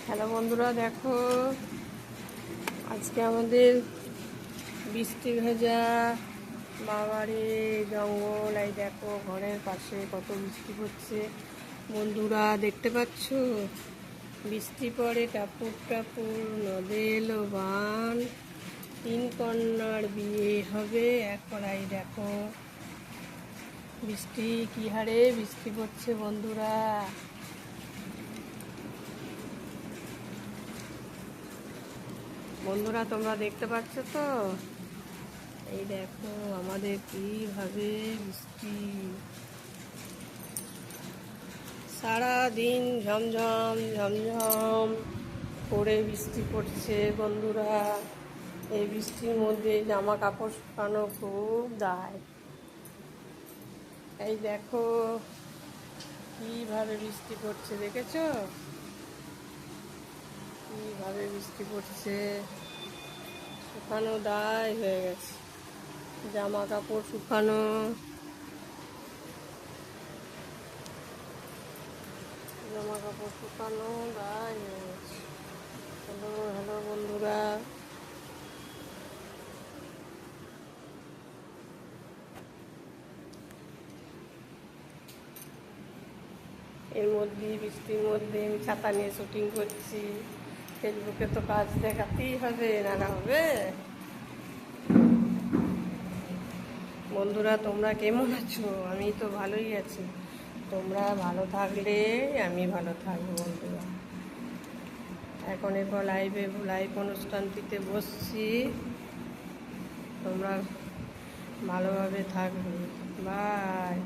Hello বন্ধুরা, দেখো আজকে আমাদের বৃষ্টি ভেজা বাবারে জঙ্গল। এই দেখো ঘরের পাশে কত বৃষ্টি পড়ছে বন্ধুরা, দেখতে পাচ্ছ? বৃষ্টি পড়ে টাপুর টাপুর, নদে এলো বান, 3 কন্যার বিয়ে হবে এখন। এই দেখো বৃষ্টি কি হারে বৃষ্টি পড়ছে বন্ধুরা। বন্ধুরা তোমরা দেখতে পাচ্ছ তো? এই দেখো আমাদের কিভাবে বৃষ্টি, সারাদিন ঝমঝম ঝমঝম করে বৃষ্টি পড়ছে বন্ধুরা। এই বৃষ্টির মধ্যে জামা কাপড় শুকানো খুব দায়। এই দেখো কিভাবে বৃষ্টি পড়ছে, দেখেছো কিভাবে বৃষ্টি পড়ছে? শুকানো দায় হয়ে গেছে, জামা কাপড় শুকানো। জামা কাপড় শুকানো দায় হয়ে গেছে। হ্যালো হ্যালো বন্ধুরা, এর মধ্যে বৃষ্টির মধ্যে আমি ছাতা নিয়ে শুটিং করছি। ফেসবুকে তো কাজ দেখাতেই হবে, না হবে? বন্ধুরা তোমরা কেমন আছো? আমি তো ভালোই আছি। তোমরা ভালো থাকলে আমি ভালো থাকবো বন্ধুরা। এখন এরপর লাইভ অনুষ্ঠানটিতে বসছি। তোমরা ভালোভাবে থাকবে। বাই।